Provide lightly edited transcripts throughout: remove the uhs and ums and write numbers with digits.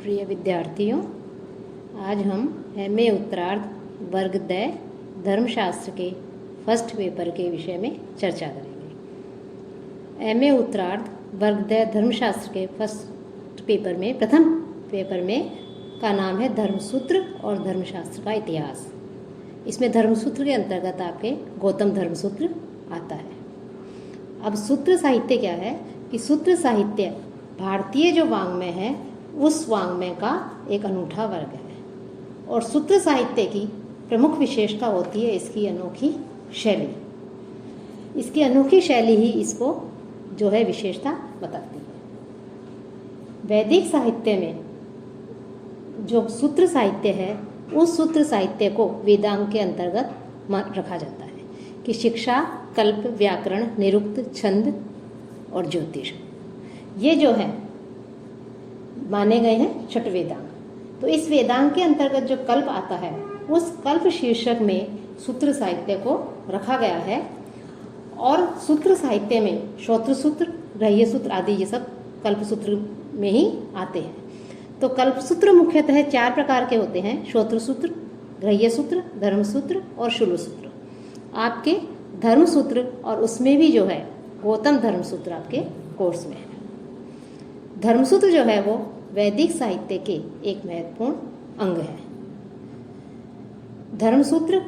प्रिय विद्यार्थियों, आज हम MA उत्तरार्ध वर्ग द धर्मशास्त्र के फर्स्ट पेपर के विषय में चर्चा करेंगे। MA उत्तरार्ध वर्ग द धर्मशास्त्र के फर्स्ट पेपर में प्रथम पेपर में का नाम है धर्मसूत्र और धर्मशास्त्र का इतिहास। इसमें धर्मसूत्र के अंतर्गत आपके गौतम धर्मसूत्र आता है। अब सूत्र साहित्य क्या है कि सूत्र साहित्य भारतीय जो वाङ्मय है उस वाङ्मय का एक अनूठा वर्ग है और सूत्र साहित्य की प्रमुख विशेषता होती है इसकी अनोखी शैली। इसकी अनोखी शैली ही इसको जो है विशेषता बताती है। वैदिक साहित्य में जो सूत्र साहित्य है उस सूत्र साहित्य को वेदांग के अंतर्गत रखा जाता है कि शिक्षा, कल्प, व्याकरण, निरुक्त, छंद और ज्योतिष ये जो है माने गए हैं छठ वेदांग। तो इस वेदांग के अंतर्गत जो कल्प आता है उस कल्प शीर्षक में सूत्र साहित्य को रखा गया है और सूत्र साहित्य में श्रोत्र सूत्र, ग्रह्य सूत्र आदि ये सब कल्प सूत्र में ही आते हैं। तो कल्प सूत्र मुख्यतः 4 प्रकार के होते हैं: श्रोत्र सूत्र, ग्रह्य सूत्र, धर्म सूत्र और शूल सूत्र। आपके धर्म सूत्र और उसमें भी जो है गौतम धर्म सूत्र आपके कोर्स में है। धर्मसूत्र जो है वो वैदिक साहित्य के एक महत्वपूर्ण अंग है। धर्मसूत्र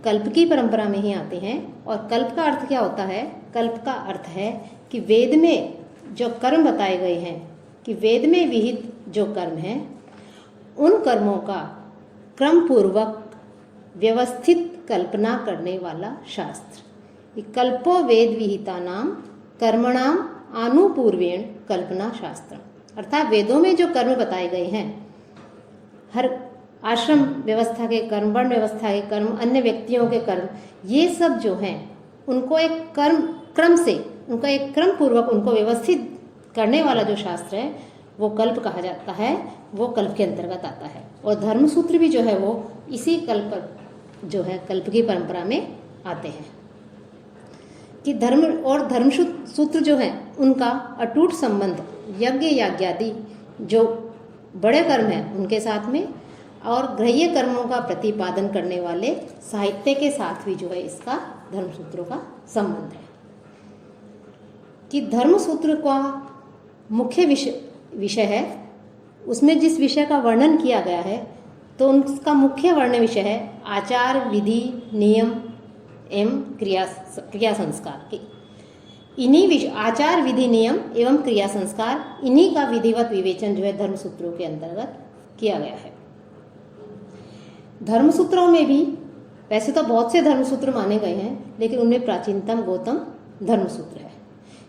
कल्प की परंपरा में ही आते हैं और कल्प का अर्थ क्या होता है? कल्प का अर्थ है कि वेद में जो कर्म बताए गए हैं, कि वेद में विहित जो कर्म हैं उन कर्मों का क्रम पूर्वक व्यवस्थित कल्पना करने वाला शास्त्र। कल्पो वेद विहिता नाम कर्मणाम आनुपूर्वेण कल्पना शास्त्र। अर्थात वेदों में जो कर्म बताए गए हैं, हर आश्रम व्यवस्था के कर्म, वर्ण व्यवस्था के कर्म, अन्य व्यक्तियों के कर्म, ये सब जो हैं उनको एक क्रम से, उनका एक क्रम पूर्वक उनको व्यवस्थित करने वाला जो शास्त्र है वो कल्प कहा जाता है, वो कल्प के अंतर्गत आता है। और धर्मसूत्र भी जो है वो इसी कल्प जो है कल्प की परंपरा में आते हैं कि धर्म और धर्म सूत्र जो है उनका अटूट संबंध यज्ञ याज्ञादि जो बड़े कर्म हैं उनके साथ में और ग्रह्य कर्मों का प्रतिपादन करने वाले साहित्य के साथ भी जो है इसका धर्मसूत्रों का संबंध है। कि धर्मसूत्र का मुख्य विषय है, उसमें जिस विषय का वर्णन किया गया है तो उसका मुख्य वर्ण विषय है आचार, विधि, नियम एवं क्रिया संस्कार के। इन्हीं आचार, विधि, नियम एवं क्रिया संस्कार, इन्हीं का विधिवत विवेचन जो है धर्मसूत्रों के अंतर्गत किया गया है। धर्मसूत्रों में भी वैसे तो बहुत से धर्मसूत्र माने गए हैं, लेकिन उनमें प्राचीनतम गौतम धर्मसूत्र है।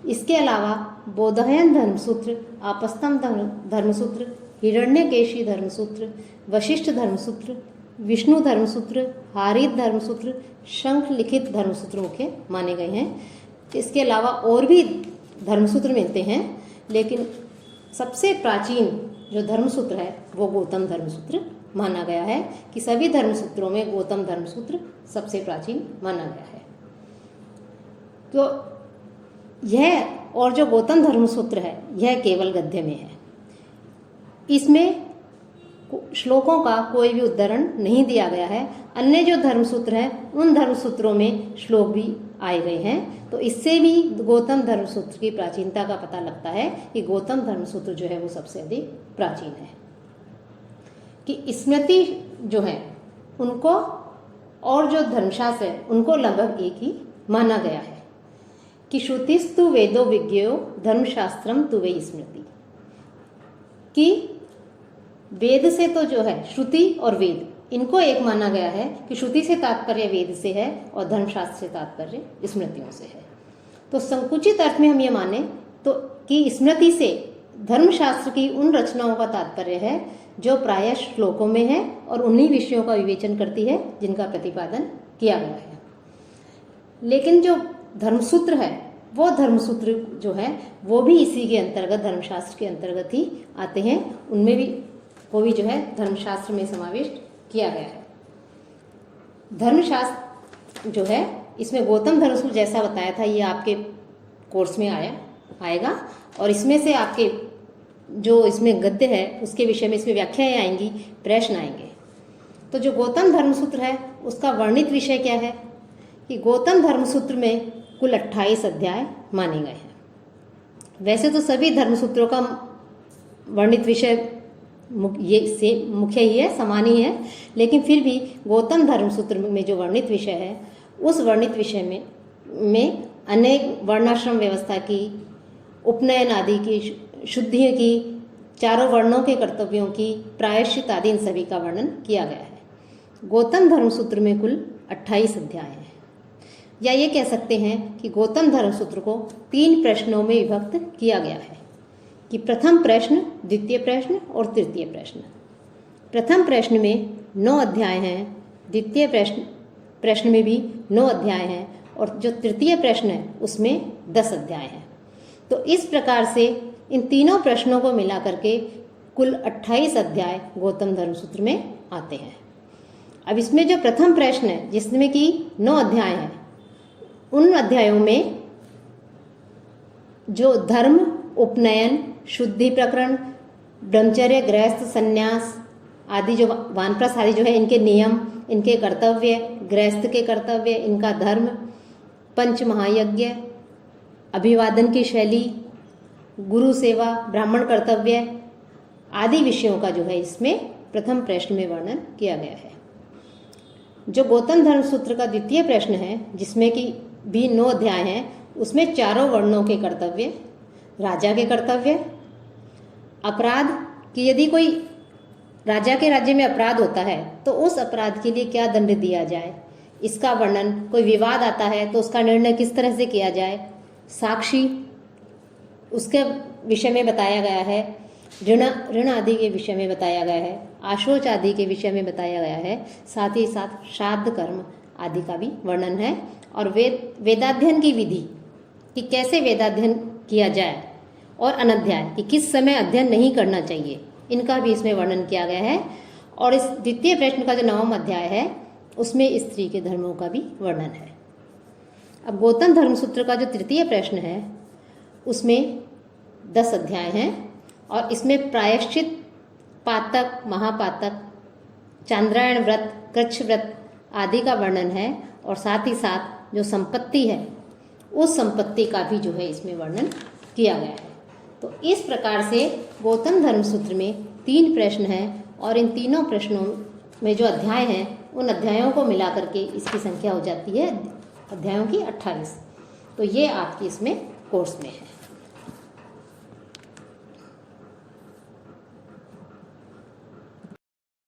इसके अलावा बोधायन धर्मसूत्र, आपस्तम धर्मसूत्र, हिरण्यकेशी धर्मसूत्र, वशिष्ठ धर्मसूत्र, विष्णु धर्मसूत्र, हारित धर्मसूत्र, शंख लिखित धर्मसूत्र मुख्य माने गए हैं। इसके अलावा और भी धर्मसूत्र मिलते हैं, लेकिन सबसे प्राचीन जो धर्मसूत्र है वो गौतम धर्मसूत्र माना गया है कि सभी धर्मसूत्रों में गौतम धर्मसूत्र सबसे प्राचीन माना गया है। तो यह और जो गौतम धर्मसूत्र है यह केवल गद्य में है। इसमें श्लोकों का कोई भी उद्धरण नहीं दिया गया है। अन्य जो धर्मसूत्र हैं उन धर्मसूत्रों में श्लोक भी आए गए हैं, तो इससे भी गौतम धर्मसूत्र की प्राचीनता का पता लगता है कि गौतम धर्मसूत्र जो है वो सबसे अधिक प्राचीन है। कि स्मृति जो है उनको और जो धर्मशास्त्र है उनको लगभग एक ही माना गया है कि श्रुतिस्तु वेदो विज्ञेयो धर्मशास्त्रम तु वै स्मृति। कि वेद से तो जो है श्रुति और वेद इनको एक माना गया है कि श्रुति से तात्पर्य वेद से है और धर्मशास्त्र से तात्पर्य स्मृतियों से है। तो संकुचित अर्थ में हम ये माने तो कि स्मृति से धर्मशास्त्र की उन रचनाओं का तात्पर्य है जो प्रायः श्लोकों में है और उन्हीं विषयों का विवेचन करती है जिनका प्रतिपादन किया गया है। लेकिन जो धर्मसूत्र है वो धर्मसूत्र जो है वो भी इसी के अंतर्गत, धर्मशास्त्र के अंतर्गत ही आते हैं। उनमें भी वो भी जो है धर्मशास्त्र में समाविष्ट किया गया है। धर्मशास्त्र जो है इसमें गौतम धर्मसूत्र जैसा बताया था ये आपके कोर्स में आएगा और इसमें से आपके जो इसमें गद्य है उसके विषय में इसमें व्याख्याएं आएंगी, प्रश्न आएंगे। तो जो गौतम धर्मसूत्र है उसका वर्णित विषय क्या है कि गौतम धर्मसूत्र में कुल 28 अध्याय माने गए हैं। वैसे तो सभी धर्मसूत्रों का वर्णित विषय मुख्य ही है, समान ही है, लेकिन फिर भी गौतम धर्मसूत्र में जो वर्णित विषय है उस वर्णित विषय में अनेक वर्णाश्रम व्यवस्था की, उपनयन आदि की, शुद्धियों की, चारों वर्णों के कर्तव्यों की, प्रायश्चित आदि इन सभी का वर्णन किया गया है। गौतम धर्मसूत्र में कुल 28 अध्याय हैं, या ये कह सकते हैं कि गौतम धर्मसूत्र को 3 प्रश्नों में विभक्त किया गया है कि प्रथम प्रश्न, द्वितीय प्रश्न और तृतीय प्रश्न। प्रथम प्रश्न में 9 अध्याय हैं, द्वितीय प्रश्न में भी 9 अध्याय हैं, और जो तृतीय प्रश्न है उसमें 10 अध्याय हैं। तो इस प्रकार से इन तीनों प्रश्नों को मिला करके कुल 28 अध्याय गौतम धर्मसूत्र में आते हैं। अब इसमें जो प्रथम प्रश्न है जिसमें कि 9 अध्याय हैं, उन अध्यायों में जो धर्म, उपनयन, शुद्धि प्रकरण, ब्रह्मचर्य, गृहस्थ, संन्यास आदि, जो वानप्रस्थ आदि जो है, इनके नियम, इनके कर्तव्य, गृहस्थ के कर्तव्य, इनका धर्म, पंच महायज्ञ, अभिवादन की शैली, गुरु सेवा, ब्राह्मण कर्तव्य आदि विषयों का जो है इसमें प्रथम प्रश्न में वर्णन किया गया है। जो गौतम धर्मसूत्र का द्वितीय प्रश्न है जिसमें कि भी 9 अध्याय हैं, उसमें चारों वर्णों के कर्तव्य, राजा के कर्तव्य, अपराध कि यदि कोई राजा के राज्य में अपराध होता है तो उस अपराध के लिए क्या दंड दिया जाए, इसका वर्णन, कोई विवाद आता है तो उसका निर्णय किस तरह से किया जाए, साक्षी उसके विषय में बताया गया है, ऋण आदि के विषय में बताया गया है, आशोच आदि के विषय में बताया गया है, साथ ही साथ श्राद्ध कर्म आदि का भी वर्णन है, और वेदाध्ययन की विधि कि कैसे वेदाध्ययन किया जाए, और अनध्याय कि किस समय अध्ययन नहीं करना चाहिए, इनका भी इसमें वर्णन किया गया है। और इस द्वितीय प्रश्न का जो 9वां अध्याय है उसमें स्त्री के धर्मों का भी वर्णन है। अब गौतम धर्मसूत्र का जो तृतीय प्रश्न है उसमें 10 अध्याय हैं, और इसमें प्रायश्चित, पातक, महापातक, चांद्रायण व्रत, कृच्छ व्रत आदि का वर्णन है, और साथ ही साथ जो संपत्ति है उस संपत्ति का भी जो है इसमें वर्णन किया गया है। तो इस प्रकार से गौतम धर्मसूत्र में 3 प्रश्न हैं, और इन तीनों प्रश्नों में जो अध्याय हैं उन अध्यायों को मिला करके इसकी संख्या हो जाती है अध्यायों की 28। तो ये आपकी इसमें कोर्स में है।